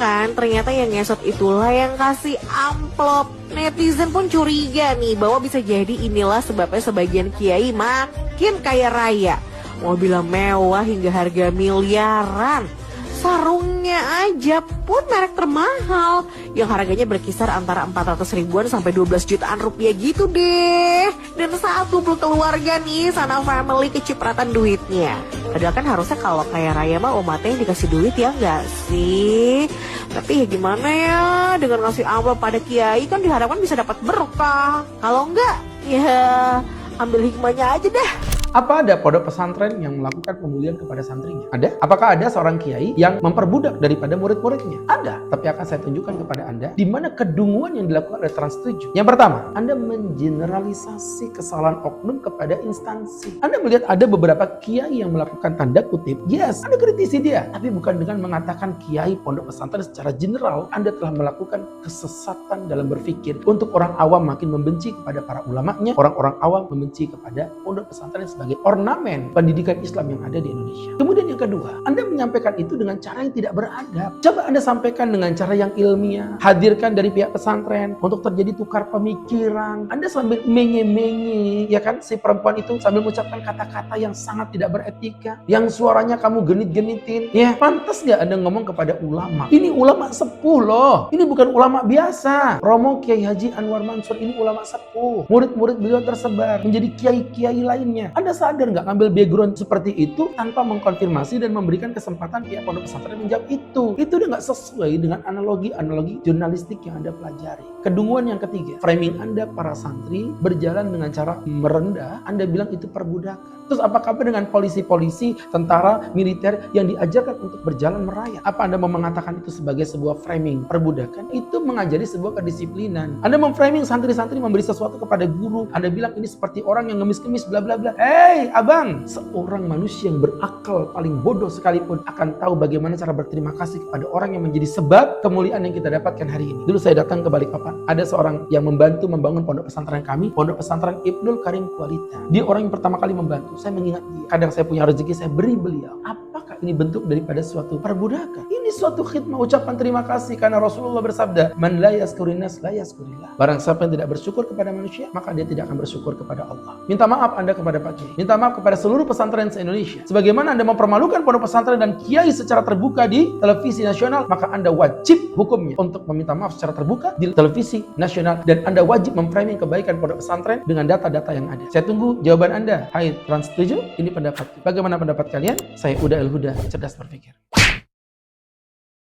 kan, ternyata yang ngesot itulah yang kasih amplop. Netizen pun curiga nih bahwa bisa jadi inilah sebabnya sebagian kiai makin kaya raya. Mobil mewah hingga harga miliaran. Sarungnya aja pun merek termahal yang harganya berkisar antara 400 ribuan sampai 12 jutaan rupiah gitu deh. Dan saat kumpul keluarga nih, sana family kecipratan duitnya. Padahal kan harusnya kalau kaya raya mah umatnya yang dikasih duit ya enggak sih? Tapi ya gimana ya, dengan ngasih amplop pada kiai kan diharapkan bisa dapat berkah. Kalau enggak, ya ambil hikmahnya aja deh. Apa ada pondok pesantren yang melakukan pembulian kepada santrinya? Ada. Apakah ada seorang kiai yang memperbudak daripada murid-muridnya? Ada. Tapi akan saya tunjukkan kepada Anda di mana kedunguan yang dilakukan oleh Trans 7. Yang pertama, Anda mengeneralisasi kesalahan oknum kepada instansi. Anda melihat ada beberapa kiai yang melakukan tanda kutip, yes, Anda kritisi dia. Tapi bukan dengan mengatakan kiai pondok pesantren secara general, Anda telah melakukan kesesatan dalam berpikir. Untuk orang awam makin membenci kepada para ulamanya, orang-orang awam membenci kepada pondok pesantren sebagai ornamen pendidikan Islam yang ada di Indonesia. Kemudian yang kedua, Anda menyampaikan itu dengan cara yang tidak beradab. Coba Anda sampaikan dengan cara yang ilmiah. Hadirkan dari pihak pesantren untuk terjadi tukar pemikiran. Anda sambil menye-menye, ya kan, si perempuan itu sambil mengucapkan kata-kata yang sangat tidak beretika, yang suaranya kamu genit-genitin. Ya, pantas nggak Anda ngomong kepada ulama? Ini ulama sepuh loh. Ini bukan ulama biasa. Romo Kiai Haji Anwar Mansur ini ulama sepuh. Murid-murid beliau tersebar menjadi kiai-kiai lainnya. Anda sadar nggak ngambil background seperti itu tanpa mengkonfirmasi dan memberikan kesempatan pihak pondok pesantren menjawab itu? Itu udah nggak sesuai dengan analogi jurnalistik yang Anda pelajari. Kedunguan yang ketiga, framing Anda para santri berjalan dengan cara merendah. Anda bilang itu perbudakan. Terus apa kabar dengan polisi-polisi, tentara, militer yang diajarkan untuk berjalan merayap? Apa Anda mau mengatakan itu sebagai sebuah framing perbudakan? Itu mengajari sebuah kedisiplinan. Anda memframing santri-santri memberi sesuatu kepada guru. Anda bilang ini seperti orang yang ngemis-ngemis bla bla bla. Hei abang, seorang manusia yang berakal paling bodoh sekalipun akan tahu bagaimana cara berterima kasih kepada orang yang menjadi sebab kemuliaan yang kita dapatkan hari ini. Dulu saya datang ke Balikpapan, ada seorang yang membantu membangun pondok pesantren kami, pondok pesantren Ibnul Karim Kualita. Dia orang yang pertama kali membantu. Saya mengingat dia. Kadang saya punya rezeki, saya beri beliau. Apakah ini bentuk daripada suatu perbudakan? Ini suatu khidmah, ucapan terima kasih, karena Rasulullah bersabda, "Man la yazkurin nas la yazkurillah." Barang siapa yang tidak bersyukur kepada manusia, maka dia tidak akan bersyukur kepada Allah. Minta maaf Anda kepada Pak Kiai. Minta maaf kepada seluruh pesantren se-Indonesia. Sebagaimana Anda mempermalukan pondok pesantren dan kiai secara terbuka di televisi nasional, maka Anda wajib hukumnya untuk meminta maaf secara terbuka di televisi nasional, dan Anda wajib memframing kebaikan pondok pesantren dengan data-data yang ada. Saya tunggu jawaban Anda. Hai Trans 7, ini pendapat. Bagaimana pendapat kalian? Saya Uda El Huda, cerdas berpikir.